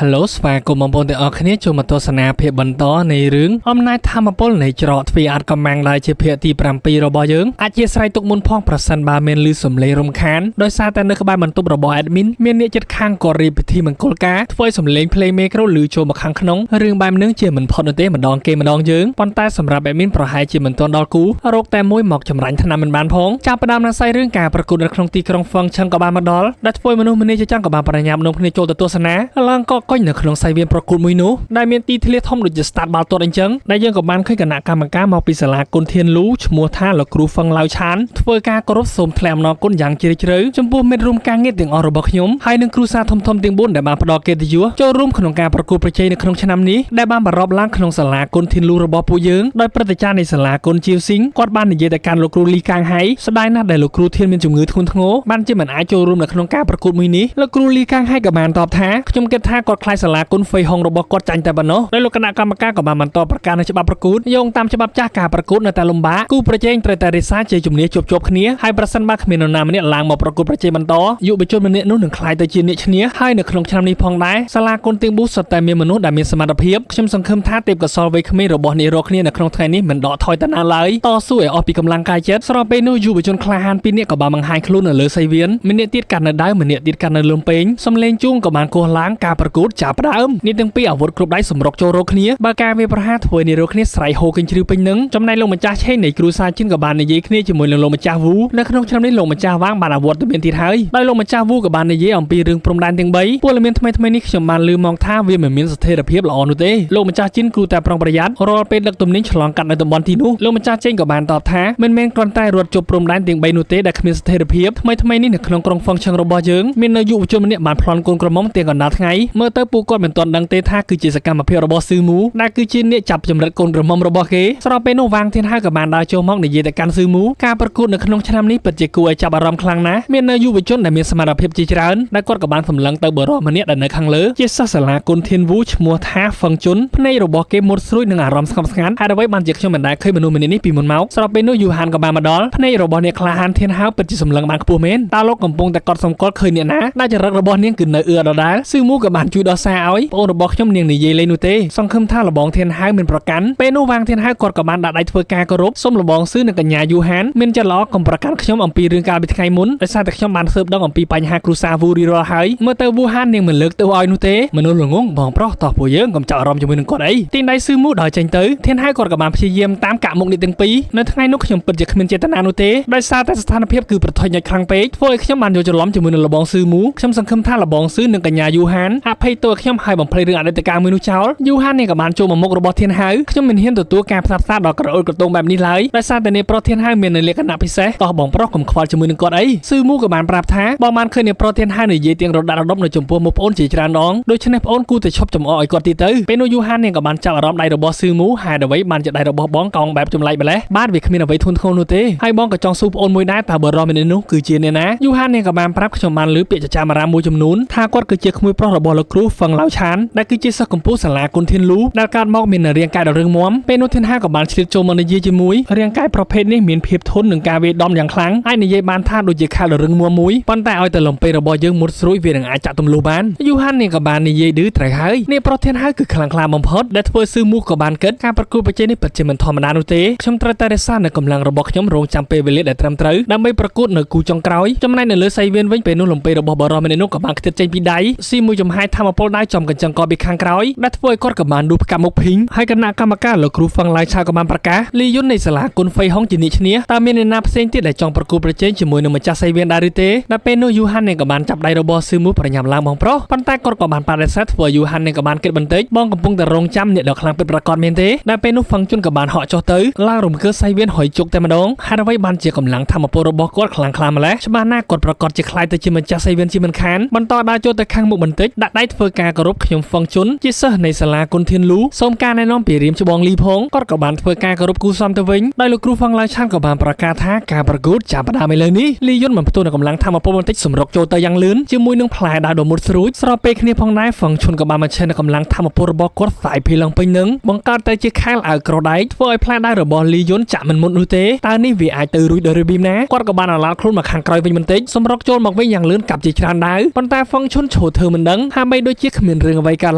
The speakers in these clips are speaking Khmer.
Hello ស្វាគមន៍បងប្អូនទាំងអស់គ្នាចូលមកទស្សនាភាពបន្តនៃរឿងអំណាចធម៌ពលនៃច្រកទ្វារអាតកំមាំងដែលជាភាគទី7របស់យើងអធិស្ឋានទុកមុនផងប្រសិនបើមានឮសំឡេងរំខានដោយសារតែនៅក្បែរបន្ទប់របស់ admin មានអ្នកជិតខាងក៏រៀបពិធីមង្គលការធ្វើសំឡេង play maker ឮចូលមកខាងក្នុងរឿងបែបនឹងជាមិនផុតនោះទេម្ដងគេម្ដងយើងប៉ុន្តែសម្រាប់ admin ប្រហែលជាមិនទាន់ដល់គូរោគតែមួយមកចម្រាញ់ថ្នាំមិនបានផងចាប់ផ្ដើមនៅសាយរឿងការប្រកួតនៅក្នុងទីក្រុង Function ក៏បានមកដល់ដែលធ្វើមនុស្សម្នាជាចាំក៏បានប្រញាប់នាំគ្នាចូលទៅទស្សនាឡើងក៏កុញនៅក្នុងសាយប្រកួតមួយនោះដែលមានទីធ្លាធំដូចជា start បាល់ទាត់អញ្ចឹងដែលយើងក៏បានឃើញគណៈកម្មការមកពីសាលាគុនធានលូឈ្មោះថាលោកគ្រូហ្វឹងឡាវឆានធ្វើការគោរពសូមថ្លែងអំណរគុណយ៉ាងជ្រាលជ្រៅចំពោះមិត្តរួមការងារទាំងអស់របស់ខ្ញុំហើយនឹងគ្រូសាធំៗទាំង4ដែលបានផ្ដល់កិត្តិយសចូលរួមក្នុងការប្រកួតប្រជែងនៅក្នុងឆ្នាំនេះដែលបានប្រារព្ធឡើងក្នុងសាលាគុនធានលូរបស់ពួកយើងដោយព្រឹត្តិការណ៍នៃសាលាគុនជាវស៊ីងគាត់បាននិយាយទៅកាន់លោកគ្រូលីកាងហៃស្ដាយណាស់ដែលលោកគ្រូធានមានជំងឺធ្ងន់ធ្ងរបានជាមិនអាចចូលរួមនៅក្នុងការប្រកួតមួយនេះលោកគ្រូលីកាងហៃក៏បានតបថាខ្ញុំគិតថាគាត់ខ្លាចសាលាគុនហ្វេហុងរបស់គាត់ចាញ់តែប៉ុណ្ណោះដោយលោកគណៈកម្មការក៏បានបន្តប្រកាសនៅច្បាប់ប្រកួតយោងតាមច្បាប់ចាស់ការប្រកួតនៅតែលំបាកគូប្រជែងត្រូវតែរិះសាជាជំនះជាប់គ្នាហើយប្រសិនបើគ្មាននរណាម្នាក់ឡើងមកប្រកួតប្រជែងបន្តយុវជនម្នាក់នោះនឹងក្លាយទៅជាអ្នកឈ្នះហើយនៅក្នុងឆ្នាំនេះផងដែរសាលាគុនទាំងប៊ូសុទ្ធតែមានមនុស្សដែលមានសមត្ថភាពខ្ញុំសង្ឃឹមថាទេពកោសល្យវ័យក្មេងរបស់អ្នករាល់គ្នានៅក្នុងថ្ងៃនេះមិនដកថយទៅណាឡើយតស៊ូឲ្យអស់ពីកម្លាំងកាយចិត្តស្របពេលនោះយុវជនក្លាហាន2នាក់ក៏បានបង្ហាញខ្លួននៅលើសីវៀនម្នាក់ទៀតកាន់នៅដើមម្នាក់ទៀតកាន់នៅលំពេងសំលេងជួងក៏បានគោះឡើងការប្រកួតចាប់ផ្ដើមនេះទាំងពីរអាវុធគ្រប់ដៃសម្រុកចូលរកគ្នាបើការវាប្រហារធ្វើនេះរកគ្នាស្រ័យហូរកញ្ជ្រៀវពេញនឹងចំណែកលោកម្ចាស់ឆេងនៃគ្រូសាជិនក៏បាននិយាយគ្នាជាមួយនឹងលោកម្ចាស់វូនៅក្នុងឆ្នាំនេះលោកម្ចាស់វាងបានអាវុធទៅមានទៀតហើយដោយលោកម្ចាស់វូក៏បាននិយាយអំពីរឿងព្រំដែនទាំង3ពលមានថ្មីនេះខ្ញុំបានឮមកថាវាមិនមានស្ថិរភាពល្អនោះទេលោកម្ចាស់ជិនគ្រូតែប្រុងប្រយ័ត្នរាល់ពេលដឹកទំនិញឆ្លងកាត់នៅតំបន់ទីនោះលោកម្ចាស់ចេងក៏បានតបថាមិនមែនគ្រាន់តែរត់ជប់ព្រំដែនទាំង3នោះទេដែលគ្មានស្ថិរភាពថ្មីនេះនៅក្នុងក្រុង Function របស់យើងមាននៅយុវជនម្នាក់បានប្លន់កូនក្រមុំទាំងកណ្ដាលថ្ងៃមើលទៅពួកគាត់មិនទាន់ដឹងទេថាគឺជាសកម្មភាពរបស់ស៊ឺមូដែលគឺជាអ្នកចាប់ចម្រិតកូនក្រមុំរបស់គេស្របពេលនោះវាងធានហៅក៏បានដើរចូលមកនិយាយទៅកាន់ស៊ឺមូការប្រកួតនៅក្នុងឆ្នាំនេះពិតជាគួរឲ្យចាប់អារម្មណ៍ខ្លាំងណាស់មាននៅយុវជនដែលមានសមត្ថភាពជាច្រើនដែលគាត់ក៏បានសម្លឹងទៅបរិសម្នាក់ដែលនៅខាងលើជាសិស្សសាលាគុនធានវូឈ្មោះថាហ្វឹងជុនភ្នែករបស់គេមុតស្រួយនឹងអារម្មណ៍ស្ងប់ស្ងាត់ហើយអ្វីបានជាខ្ញុំមិនដែលឃើញមនុស្សម្នាក់នេះពីមុនមកស្របពេលនោះយូហានក៏បានមកដល់ភ្នែករបស់អ្នកក្លាហានធានហៅពិតជាសម្លឹងបានខ្ពស់មែនតើលោកកំពុងតែកត់សម្គាល់ឃើញអ្នកណាដែលចរិតរបស់នាងគឺនៅដដែលស៊ឺមូក៏បានជួយដោះសារឲ្យប្អូនរបស់ខ្ញុំនាងនិយាយលេងនោះទេសង្ឃឹមថាលបងធានហៅមានប្រកាន់ពេលនោះវាងធានហៅគាត់ក៏បានដាក់ដៃធ្វើការគោរពសូមលបងស៊ឺនិងកញ្ញាយូហានមានចិត្តល្អកុំប្រកាន់ខ្ញុំអំពីរឿងកាលពីថ្ងៃមុនដោយសារតែខ្ញុំបានស៊ើបដឹងអំពីបញ្ហាគ្រូសាវូរីរាល់ហើយមើលទៅវូហាននាងមិនលើកទៅឲ្យនោះទេមនុស្សល្ងងបងប្រុសតោះពួកយើងកុំចាប់អារម្មណ៍ជាមួយនឹងគាត់អីទីដៃស៊ឺមូដល់ចេញទៅធានហៅគាត់ក៏បានព្យាយាមតាមកាក់មុខនេះទាំងពីរនៅថ្ងៃនោះខ្ញុំពិតជាគ្មានចេតនានោះទេដោយសារតែស្ថានភាពគឺប្រថុយញ៉ាច់ខ្លាំងពេកធ្វើឲ្យខ្ញុំបានយល់ច្រឡំជាមួយនឹងលបងស៊ឺមូខ្ញុំសង្ឃឹមថាលបងស៊ឺនិងកញ្ញាយូហានអភ័យទោសខ្ញុំឲ្យបំភ្លេចរឿងអតីតកាលមួយនោះចោលយូហាននេះក៏បានចូលមកមុខរបស់ធានហៅខ្ញុំមិនហ៊ានទទួលការផ្សះផ្សាដល់ក្រអូលក្រទងបែបនេះឡើយដោយសារតែអ្នកប្រុសធានហៅមានលក្ខណៈពិសេសតោះបងប្រុសកុំខ្វល់ជាមួយនឹងគាត់អីស៊ឺមូក៏បានប្រាប់ថាបងបានឃើញអ្នកប្រុសធានហៅនិយាយទាំងរដាប់រដប់នៅចំពោះមុខប្អូនជាច្រើនដងដូច្នេះប្អូនគូទៅឈប់ចំអកឲ្យគាត់ទីទៅពេលនោះយូហាននេះក៏បានចាប់អារម្មណ៍ដៃរបស់ស៊ឺមូហើយអ្វីបានជាដៃរបស់បងកោងបែបចម្លែកម្លេះបាទវាគ្មានអ្វីធន់ធ្ងរនោះទេហើយបងក៏ចង់សួរប្អូនមួយដែរតើបរិសម្នាក់នោះគឺជាអ្នកណាយូហាននេះក៏បានប្រាប់ខ្ញុំបានឮពាក្យចចាមអារាមមួយចំនួនថាគាត់គឺជាក្មួយប្រុសរបស់លោកគ្រូហ្វឹងឡាវឆានដែលគឺជាសិស្សកម្ពុជាសាលាគុនធានលូដែលកើតមកមានរាងកាយដ៏រឹងមាំពេលនោះធានហាក៏បានឆ្លៀតចូលមកនិយាយជាមួយរាងកាយប្រភេទនេះមានភាពធន់នឹងការវាយដំយ៉ាងខ្លាំងហើយនិយាយបានថាដូចជាខែលដ៏រឹងមាំមួយប៉ុន្តែឲ្យតែលំពេរបស់យើងមុតស្រួយវានឹងអាចចាក់ទម្លុះបានយូហាននេះក៏បាននិយាយឌឺត្រូវហើយនេះប្រុសធានហាគឺខ្លាំងក្លាបំផុតដែលធ្វើស៊ឺមូក៏បានគិតការប្រកួតប្រជែងនេះពិតជាមិនធម្មតានោះទេខ្ញុំត្រូវតែរក្សានៅកម្លាំងរបស់ខ្ញុំរងចាំពេលវេលាដែលត្រឹមត្រូវដើម្បីប្រកួតនៅគូចុងក្រោយចំណែកនៅលើសៃវៀនវិញពេលនោះលំពេរបស់បរិសម្នាក់នោះក៏បានខ្ទេចចេញពីដៃស៊ីមួយចំហាយធម្មពលដៃចំកញ្ចឹងកពីខាងក្រោយដែលធ្វើឲ្យគាត់ក៏បានដួលផ្កាមុខភីងហើយគណៈកម្មការលោកគ្រូហ្វឹងឡាយឆៅក៏បានប្រកាសលីយុននៃសាលាគុនហ្វេហុងជាអ្នកឈ្នះតើមានអ្នកណាផ្សេងទៀតដែលចង់ប្រកួតប្រជែងជាមួយនឹងម្ចាស់សៃវៀនដែរឬទេដល់ពេលនោះយូហាននឹងក៏បានចាប់ដៃរបស់ស៊ឺមូប្រញាប់ឡើងបងប្រុសប៉ុន្តែគាត់ក៏បានបដិសេធធ្វើយូហាននឹងក៏បានគិតបន្តិចបងកំពុងតែរងចាំអ្នកដ៏ខ្លាំងពិតប្រាកដមែនទេដល់ពេលនោះហ្វឹងជុនក៏បានហក់ចុះទៅឡើងរំកើសៃវៀនហុយជុកតែម្ដងហើយអ្វីបានជាកម្លាំងធម្មពលរបស់គាត់ខ្លាំងក្លាម្ល៉េះច្បាស់ណាស់គាត់ប្រកាសជាខ្លាយទៅជាម្ចាស់សៃវៀនជាមិនខានបន្តដើរចូលទៅខាងមុខបន្តិចដាក់ដៃធ្វើការគោរពខ្ញុំហ្វឹងជុនជាសិស្សនៃសាលាគុនធានលូសូមការណែនាំពីរៀមច្បងលីផងគាត់ក៏បានធ្វើការគោរពគូសំទៅវិញដោយលោកគ្រូហ្វឹងឡាយឆានក៏បានប្រកាសថាការប្រកួតចាប់ផ្ដើមឥឡូវនេះលីយុនបានផ្ទុះនៅកម្លាំងធម្មពលបន្តិចសម្រុកចូលទៅយ៉ាងលឿនជាមួយនឹងផ្លែដៃដ៏មុតស្រួយស្របពេលគ្នាផងដែរហ្វឹងជុនក៏បានបញ្ឆេះនៅកម្លាំងធម្មពលរបស់គាត់សាយភីឡើងពេញនឹងបង្កើតទៅជាខែលអាវក្រដែកធ្វើឲ្យផ្លែដៃរបស់លីយុនចាក់មិនមុតនោះទេតើនេះវាអាចទៅរួចដោយរបៀបណាគាត់ក៏បានអាឡាខ្លួនមកខាងក្រោយវិញបន្តិចសម្រុកចូលមកវិញយ៉ាងលឿនកាប់ជាច្រើនដាវប៉ុន្តែហ្វឹងជុនឈោធ្វើមិនដឹងហាបី ដូចជាគ្មានរឿងអ្វីកើត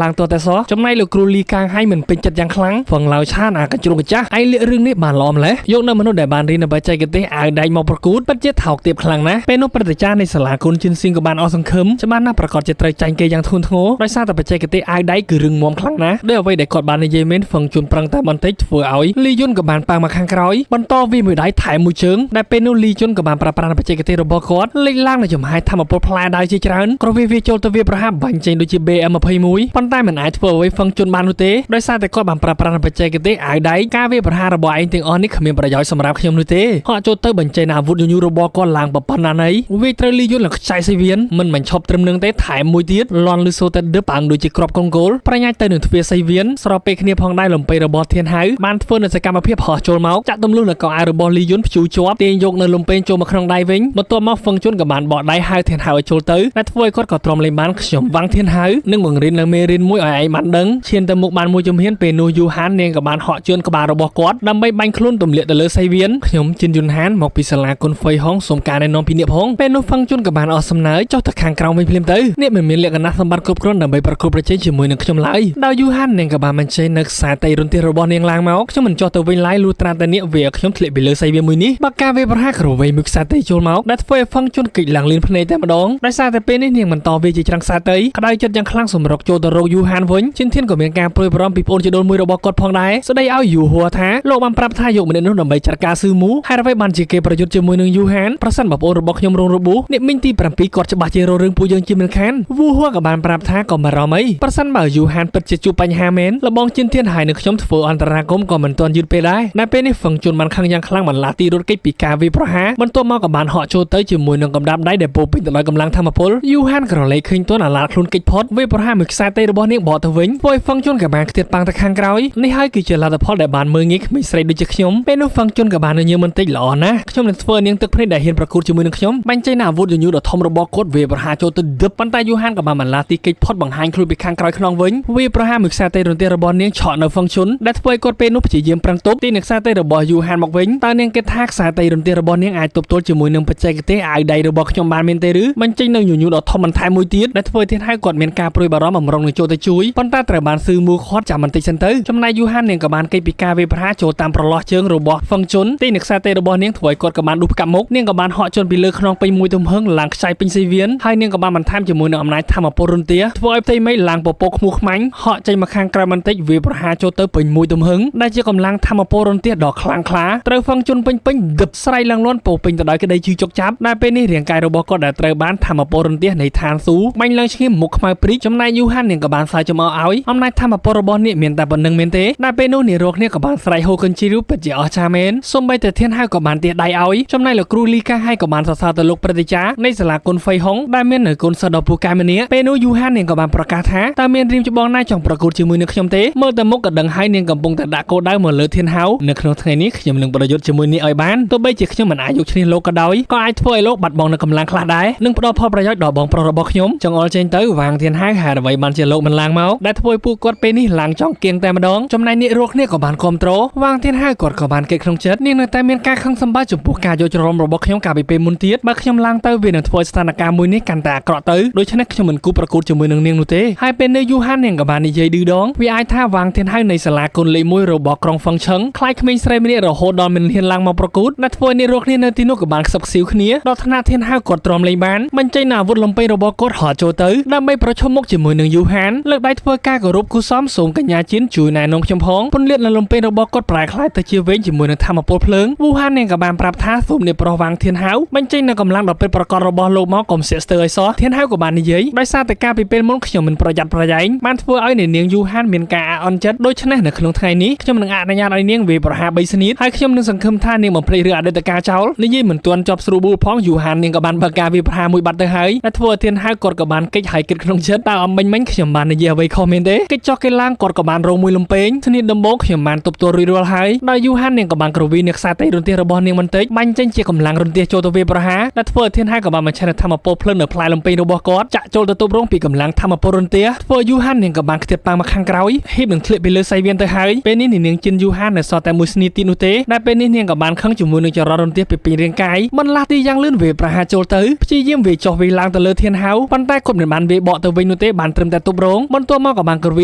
ឡើងទាល់តែសោះចំណែកលោកគ្រូលីកាងឲ្យមិនពេញចិត្តយ៉ាងខ្លាំងហ្វឹងឡៅឆានអាកញ្ជ្រុងកញ្ចាស់ឯងលាករឿងនេះបានល្អម្ល៉េះយកនៅមនុស្សដែលបានរៀននៅបច្ចេកទេសអាវដៃមកប្រកួតពិតជាថោកទាបខ្លាំងណាស់ពេលនោះព្រឹទ្ធាចារ្យនៃសាលាគុនជិនស៊ីងក៏បានអស់សង្ឃឹមច្បាស់ណាស់ប្រកាសជាត្រូវចាញ់គេយ៉ាងធ្ងន់ធ្ងរដោយសារតែបច្ចេកទេសអាវដៃគឺរឹងមាំខ្លាំងណាស់ដោយអ្វីដែលគាត់បាននិយាយមែនហ្វឹងជុនប្រឹងតែបន្តិចធ្វើឲ្យលីយុនក៏បានប៉ាមកខាងក្រោយបន្តវាមួយដៃថែមមួយជើងដែលពេលនោះលីយុនក៏បានប្រើប្រាស់បច្ចេកទេសរបស់គាត់លេចឡើងនៅចំហាយធម្មពលផ្លែដៃជាច្រើនក៏វាចូលទៅវាប្រហាប់បាញ់ចេញដូចជា BM21 ប៉ុន្តែមិនអាចធ្វើអ្វីហ្វឹងជុនបាននោះទេដោយសារតែគាត់បានប្រើប្រាស់បច្ចេកទេសអាវដៃការវាប្រហាររបស់ឯងទាំងអស់នេះគ្មានប្រយោជន៍សម្រាប់ខ្ញុំនោះទេហក់ចូលទៅបញ្ចេញអាវុធញញូរបស់គាត់ឡើងប៉ុណ្ណាណីវាត្រូវលីយុនឡើងខ្ចាយសៃវៀនមិនបញ្ឈប់ត្រឹមនឹងទេថែមមួយទៀតលន់លឺសូតែដឹបប៉ាងដូចជាក្របកងគោលប្រញាច់ទៅនឹងទ្វារសៃវៀនស្របពេលគ្នាផងដែរលំពេរបស់ធានហៅបានធ្វើនៅសកម្មភាពហោះចូលមកចាក់ទម្លុះនៅកៅអៅរបស់លីយុនព្យូរជាប់ទាញយកនៅលំពេចូលមកក្នុងដៃវិញបន្ទាប់មកហ្វឹងជុនក៏បានបកដៃហៅធានហៅឲ្យចូលទៅតែធ្វើឲ្យគាត់ក៏ទ្រាំលេងបានខ្ញុំវ៉ាំងធានហៅនឹងបង្រៀននៅមេរៀនមួយឲ្យឯងបានដឹងឈានទៅមុខបានមួយជំហានពេលនោះយូហាននាងក៏បានហក់ជឿនក្បាលរបស់គាត់ដើម្បីបាញ់ខ្លួនទម្លាក់ទៅលើសៃវៀនខ្ញុំជិនយុនហានមកពីសាលាគុនហ្វៃហុងសូមការណែនាំពីអ្នកផងពេលនោះហ្វឹងជុនក៏បានអស់សំណើចុះទៅខាងក្រោមវិញភ្លាមទៅអ្នកមិនមានលក្ខណៈសម្បត្តិគ្រប់គ្រាន់ដើម្បីប្រកួតប្រជែងជាមួយនឹងខ្ញុំឡើយដោយយូហាននាងក៏បានបញ្ចេញនៅខ្សែតៃរន្ទះរបស់នាងឡើងមកខ្ញុំមិនចោះទៅវិញឡើយលុះត្រាតែនាងវាខ្ញុំធ្លាក់ពីលើសៃវៀនមួយនេះបើការវាប្រហាក្រវៃមួយខ្សែតៃចូលមកដែលធ្វើឲ្យហ្វឹងជុនកិច្ចឡើងលៀនភ្នែកតែម្ដងដោយសារតែពេលនេះនាងបន្តវាជាច្រាំងខ្សែតៃក្តៅចិត្តយ៉ាងខ្លាំងសម្រុកចូលទៅរកយូហានវិញជិនធានក៏មានការព្រួយបារម្ភពីប្អូនជីដូនមួយរបស់គាត់ផងដែរស្ដីឲ្យយូហួរថាលោកបានប្រាប់ថាយកម្នាក់នោះដើម្បីចាត់ការស៊ឺមូហើយអ្វីបានជាគេប្រយុទ្ធជាមួយនឹងយូហានប្រសិនបើប្អូនរបស់ខ្ញុំរងរបួសអ្នកមីងទី7គាត់ច្បាស់ជាររឿងពួកយើងជាមិនខានវូហួរក៏បានប្រាប់ថាក៏មិនបារម្ភអីប្រសិនបើយូហានពិតជាជួបបញ្ហាមែនលបងជិនធានហើយនឹងខ្ញុំធ្វើអន្តរាគមក៏មិនទាន់យឺតពេលដែរតែពេលនេះហ្វឹងជុនបានខឹងយ៉ាងខ្លាំងបានឡាទីរត់គេចពីការវាប្រហារបន្ទាប់មកក៏បានហក់ចូលទៅជាមួយនឹងកម្ដាប់ដៃដែលពោពេញទៅដោយកម្លាំងធម្មពលយូហានក្រឡេកឃើញទាន់អាឡាខ្លួនគេចផុតវាប្រហារមួយខ្សែតៃរបស់នាងបកទៅវិញធ្វើឲ្យហ្វឹងជុនក៏បានខ្ទាតប៉ាំងទៅខាងក្រោយនេះហើយគឺជាលទ្ធផលដែលបានមើលងាយក្មេងស្រីដូចជាខ្ញុំពេលនោះហ្វឹងជុនក៏បានញញើមបន្តិចល្អណាស់ខ្ញុំនឹងធ្វើនាងទឹកភ្នែកដែលហ៊ានប្រកួតជាមួយនឹងខ្ញុំបាញ់ចេញអាវុធញញូដ៏ធំរបស់គាត់វាប្រហារចូលទៅដឹបប៉ុន្តែយូហានក៏បានបន្លាទីគេចផុតបង្ហាញខ្លួនពីខាងក្រោយខ្នងវិញវាប្រហារមួយខ្សែតៃរន្ទះរបស់នាងឆក់នៅហ្វឹងជុនដែលធ្វើឲ្យគាត់ពេលនោះព្យាយាមប្រឹងទប់ទីនឹងខ្សែតៃរបស់យូហានមកវិញតើនាងគិតថាខ្សែតៃរន្ទះរបស់នាងអាចទប់ទល់ជាមួយនឹងបច្ចេកទេសអាវដៃរបស់ខ្ញុំបានមែនទេឬបញ្ចេញនៅញញូដ៏ធំបន្ថែមមួយទៀតដែលធ្វើឲ្យធានហៅគាត់មានការព្រួយបារម្ភបំរុងនឹងចូលទៅជួយប៉ុន្តែត្រូវបានស៊ឺមូខាត់ចាំបន្តិចសិនទៅចំណែកយូហាននាងក៏បានគេចពីការវាប្រហារចូលតាមប្រឡោះជើងរបស់ហ្វឹងជុនទីនឹងខ្សែតៃរបស់នាងធ្វើឲ្យគាត់ក៏បានដុះផ្កាប់មុខនាងក៏បានហក់ជន់ពីលើខ្នងពេញមួយទំហឹងឡើងខ្ចាយពេញសៃវៀនហើយនាងក៏បានបន្ថែមជាមួយនឹងអំណាចធម្មពលរន្ទះធ្វើឲ្យផ្ទៃមេឃឡើងពពកខ្មោះខ្មាញ់ហក់ចេញមកខាងក្រៅបន្តិចវាប្រហារចូលទៅពេញមួយទំហឹងដែលជាកម្លាំងធម្មពលរន្ទះដ៏ខ្លាំងក្លាត្រូវហ្វឹងជុនពេញដឹបស្រ័យឡើងលាន់ពោពេញទៅដោយក្តីជឿជុកចាប់ដែលពេលនេះរាងកាយរបស់គាត់ដែលត្រូវបានធម្មពលរន្ទះនៃឋានស៊ូបាញ់ឡើងឈាមមុខខ្មៅព្រីកចំណែកយូហាននាងក៏បានសើចចំអកឲ្យអំណាចធម្មពលរបស់នាងមានតែប៉ុណ្្នឹងមែនទេដែលពេលនោះនាងរកគ្នាក៏បានស្រែកហូកិនជីរូពិតជាអស្ចារ្យមែនសូម្បីតែធានហៅក៏បានទាដៃឲ្យចំណែកលោកគ្រូលីកាហើយក៏បានសរសើរទៅលោកព្រឹទ្ធាចារ្យនៃសាលាគុនហ្វៃហុងដែលមាននៅកូនសិស្សដ៏ពូកែម្នាក់ពេលនោះយូហាននាងក៏បានប្រកាសថាតើមានរៀមច្បងណាចង់ប្រកួតជាមួយនឹងខ្ញុំទេមើលតែមុខក៏ដឹងហើយនាងកំពុងតែដាក់គោលដៅមកលើធានហៅនៅក្នុងថ្ងៃនេះខ្ញុំនឹងប្រយុទ្ធជាមួយនាងឲ្យបានទោះបីជាខ្ញុំមិនអាចយកឈ្នះលោកក៏ដោយក៏អាចធ្វើឲ្យលោកបាត់បង់នូវកម្លាំងខ្លះដែរនិងផ្ដល់ផលប្រយោជន៍ដល់បងប្រុសរបស់ខ្ញុំចង្អុលចេញទៅវាងធានហៅហើយអ្វីបានជាលោកមិនឡើងមកដែលធ្វើឲ្យពួកគាត់ពេលនេះឡើងចង់គៀងតែម្ដងចំណែកនាងរកគ្នាក៏បានគ្រប់គ្រងវាងធានហៅគាត់ក៏បានគេក្នុងចិត្តនាងនៅតែមានការខឹងសម្បាចំពោះការយកច្រឡំរបស់ខ្ញុំកាលពីពេលមុនទៀតបើខ្ញុំឡើងទៅវានឹងធ្វើឲ្យស្ថានភាពមួយនេះកាន់តែអាក្រក់ទៅដូច្នេះខ្ញុំមិនគូប្រកួតជាមួយនឹងនាងនោះទេហើយពេលនេះយូហាននាងក៏បាននិយាយឌឺដងវាអាចថាវាងធានហៅនៃសាលាគុនលេខ1របស់ក្រុងហ្វឹងឆឹងខ្លាចក្មេងស្រីម្នាក់រហូតដល់មិនហ៊ានឡើងមកប្រកួតដែលធ្វើឲ្យនាងរកគ្នានៅទីនោះក៏បានខ្សឹបខ្សៀវគ្នាដល់ថ្នាក់ធានហៅគាត់ទ្រាំលេងបានបញ្ចេញអាវុធលំពេរបស់គាត់ហត់ចូលទៅដើម្បីប្រឈមមុខជាមួយនឹងយូហានលើកដៃធ្វើការគោរពគូសមសូមកញ្ញាជិនជួយណែនាំខ្ញុំផងពន្លាតនៅលំពេរបស់គាត់ប្រែខ្លាយទៅជាវិញជាមួយនឹងធម្មពលភ្លើងវូហាននាងក៏បានប្រាប់ថាសូមអ្នកប្រុសវាងធានហៅបញ្ចេញនៅកម្លាំងដ៏ពិតប្រាកដរបស់លោកមកកុំស្ទាក់ស្ទើរឲ្យសោះធានហៅក៏បាននិយាយដោយសារតែការពីពេលមុនខ្ញុំមិនប្រយ័ត្នប្រយែងបានធ្វើឲ្យនាងយូហានមានការអាក់អន់ចិត្តដូច្នេះនៅក្នុងថ្ងៃនេះខ្ញុំនឹងអនុញ្ញាតឲ្យនាងវាប្រហារ3ស្នីតហើយខ្ញុំនឹងសង្ឃឹមថានាងបំភ្លេចរឿងអតីតកាលចោលនិយាយមិនទាន់ចប់ស្រួលបួលផងយូហាននាងក៏បានបើកការវាប្រហារមួយបាត់ទៅហើយដែលធ្វើឲ្យធានហៅគាត់ក៏បានកិច្ចហើយគិតក្នុងចិត្តតើអំមិញខ្ញុំបាននិយាយអ្វីខុសមែនទេកិច្ចចោះគេឡើងគាត់ក៏បានរងមួយលំពេងស្នីតដំបូងខ្ញុំបានទប់ទល់រួចរាល់ហើយដោយយូហាននាងក៏បានក្រវីនៅខ្សែតៃរន្ទះរបស់នាងបន្តិចបាញ់ចេញជាកម្លាំងរន្ទះចូលទៅវាប្រហារដែលធ្វើឲ្យធានហៅក៏បានបញ្ឆេះធម្មពលភ្លើងនៅផ្លែលំពេងរបស់គាត់ចាក់ចូលទៅទប់រងពីកម្លាំងធម្មពលរន្ទះធ្វើយូហាននាងក៏បានខ្ទាតប៉ាំងមកខាងក្រោយហ៊ីបនឹងធ្លាក់ពីលើសៃវៀនទៅហើយពេលនេះនាងជិនយូហាននៅសល់តែមួយស្នីតទៀតនោះទេដែលពេលនេះនាងក៏បានខឹងជាមួយនឹងចរន្តរន្ទះពីពេញរាងកាយបន្លាស់ទីយ៉ាងលឿនវាប្រហារចូលទៅព្យាយាមវាចុះវាឡើងទៅលើធានហៅប៉ុន្តែគាត់មិនបានវាបកទៅ វិញនោះទេបានត្រឹមតែទប់រងបន្ទាប់មកក៏បានក្រវី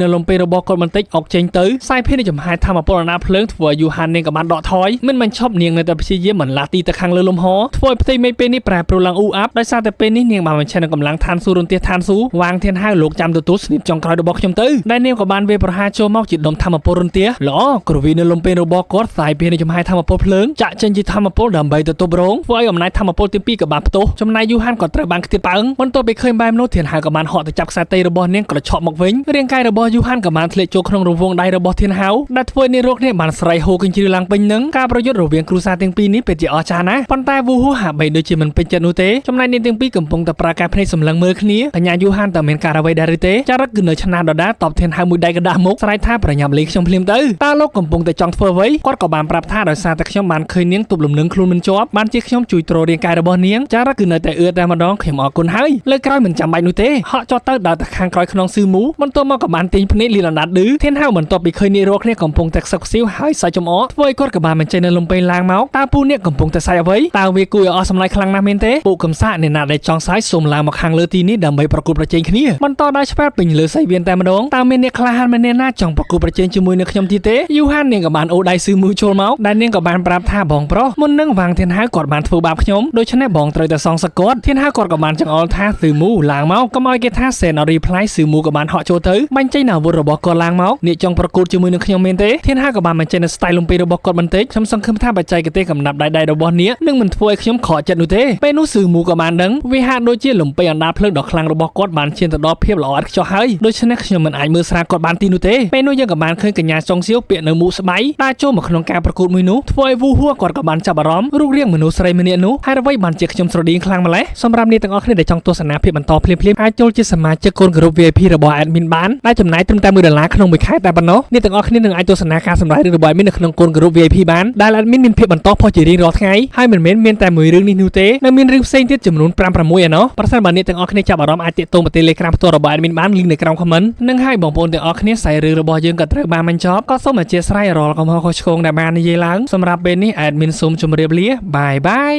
នៅលំពេលរបស់គាត់បន្តិចអុកចេញទៅខ្សែភាពនៃចំហាយធម្មពលអនាភ្លើងធ្វើឲ្យយូហាននាងក៏បានដកថយមិនបញ្ឈប់នាងនៅតែព្យាយាមបន្លាស់ទីទៅខាងលើលំហធ្វើឲ្យផ្ទៃមេឃពេលនេះប្រែប្រួលឡើងអ៊ូអាប់ដោយសារតែពេលនេះនាងបានបញ្ឆេះនឹងកម្លាំងឋានសួគ៌រន្ទះឋានសួគ៌វ៉ាងធានហៅលោកចាំទទួលស្នៀបចុងក្រោយរបស់ខ្ញុំទៅដែលនាងក៏បានវាប្រហារចូលមកជាដុំធម្មពលរន្ទះល្អក្រវីនៅលំពេលរបស់គាត់ខ្សែភាពនៃចំហាយធម្មពលភ្លើងចាក់ចេញជាធម្មពលដើម្បីទៅទប់រងធ្វើឲ្យអំណាចធម្មពលទី2ក៏បានផ្ទុះចំណែកយូហានក៏ត្រូវបានខ្ទាតប៉ើងបន្ទាប់ពីឃើញបែបនោះធានហៅក៏បានហក់ទៅចាប់ខ្សែតីរបស់នាងក្រឆក់មកវិញរាងកាយរបស់យូហានក៏បានធ្លាក់ចូលក្នុងរង្វង់ដៃរបស់ធានហៅដែលធ្វើឲ្យនាងរកនេះបានស្រែកហូរកញ្ជ្រៀវឡើងពេញនឹងការប្រយុទ្ធរវាងគ្រូសាទាំងពីរនេះពិតជាអស្ចារ្យណាស់ប៉ុន្តែវូហូហាក់បីដូចជាមិនពេញចិត្តនោះទេចំណែកនាងទាំងពីរកំពុងតែប្រើកាយភ្នែកសម្លឹងមើលគ្នាកញ្ញាយូហានតែមានការអ្វីដែរឬទេចារឹកគឺនៅឆ្នាដដែលតបធានហៅមួយដៃកដាស់មុខស្រែកថាប្រញាប់លេងខ្ញុំភ្លាមទៅតើលោកកំពុងតែចង់ធ្វើអ្វីគាត់ក៏បានប្រាប់ថាដោយសារតែខ្ញុំបានឃើញនាងទប់លំនឹងខ្លួនមិនជាប់បានជាខ្ញុំជួយទ្ររាងកាយរបស់នាងចារឹកគឺនៅតែអឿតែម្ដងខ្ញុំអរគុណហើយលើក្រោយមិនចាំបាច់នោះទេហក់ចុះទៅដល់ទៅខាងក្រោយខ្នងស៊ឺមូបន្ទាប់មកក៏បានទាញភ្នែកលីឡណាត់ឌឺធានហៅបន្ទាប់ពីឃើញនាងរកគ្នាកំពុងតែខ្សឹកខ្សៀវហើយសាច់ចំអកធ្វើឲ្យគាត់ក៏បានបញ្ចេញនៅលំពេងឡើងមកតើពូនេះកំពុងតែសាយអ្វីតើវាគួរឲ្យអស់សម្លាញ់ខ្លាំងណាស់មែនទេពួកកំសាកអ្នកណាដែលចង់សាយសូមឡើងមកខាងលើទីនេះដើម្បីប្រកួតប្រជែងគ្នាបន្តដល់ឆ្វែតពេញលើសៃវៀនតែម្ដងតើមានអ្នកក្លាហានម្នាក់ណាចង់ប្រកួតប្រជែងជាមួយនឹងខ្ញុំទៀតទេយូហាននាងក៏បានអូដៃស៊ឺមូចូលមកដែលនាងក៏បានប្រាប់ថាបងប្រុសមុននឹងវាងធានហៅគាត់បានធ្វើបាបខ្ញុំដូច្នេះបងត្រូវតែសងសឹកគាត់ធានហៅគាត់ក៏បានចង្អុលថាស៊ឺមូឡើងមកកុំឲ្យគេថាសេនរីផ្លាយស៊ឺមូក៏បានហក់ចូលទៅបាញ់ចេញអាវុធរបស់គាត់ឡើងមកនាងចង់ប្រកួតជាមួយនឹងខ្ញុំមែនទេធានហៅក៏បានបញ្ចេញនៅស្ទាយលំពេរបស់គាត់បន្តិចខ្ញុំសង្ឃឹមថាបច្ចេកទេសកំណាប់ដៃរបស់នាងនឹងមិនធ្វើឲ្យខ្ញុំខកចិត្តនោះទេពេលនោះស៊ឺមូក៏បានដឹងវាហាក់ដូចជាលំពេអណ្ដាតភ្លើងដ៏ខ្លាំងរបស់គាត់បានឈានទៅដល់ភាពល្អឥតខ្ចោះហើយដូច្នេះខ្ញុំមិនអាចមើលស្រាលគាត់បានទីនោះទេពេលនោះយើងក៏បានឃើញកញ្ញាចុងសៀវពាក់នៅមូស្បៃដើរចូលមកក្នុងការប្រកួតមួយនោះធ្វើឲ្យវូហួរគាត់ក៏បានចាប់អារម្មណ៍រូបរាងមនុស្សស្រីម្នាក់នោះហើយអ្វីបានជាខ្ញុំស្រដៀងខ្លាំងម្ល៉េះសម្រាប់អ្នកទាំងអស់គ្នាដែលចង់ទស្សនាភាពបន្តភ្លាមៗអាចចូលជាសមាជិកកូនក្រុម VIP របស់ Admin បានដែលចំណាយត្រឹមតែ$1ក្នុងមួយខែតែប៉ុណ្ណោះអ្នកទាំងអស់គ្នានឹងអាចទស្សនាការសម្ដែងរឿងរបស់ Admin នៅក្នុងកូនក្រុម VIP បានដែល Admin មានភាពបន្តផុសជារៀងរាល់ថ្ងៃហើយមិនមែនមានតែមួយរឿងនេះនោះទេនៅមានរឿងផ្សេងទៀតចំនួន5-6ឯណោះប្រសិនបើអ្នកទាំងអស់គ្នាចាប់អារម្មណ៍អាចទាក់ទងទៅ Telegram ផ្ទាល់របស់ Admin បាន link នៅក្រោម comment និងហើយបងប្អូនទាំងអស់គ្នាសាយរឿងរបស់យើងក៏ត្រូវបានបញ្ចប់ក៏សូមអធិស្ឋានរាល់កំហុសខុសឆ្គងដែលបាននិយាយឡើងសម្រាប់ពេលនេះ Admin សូមជម្រាបលាបាយបាយ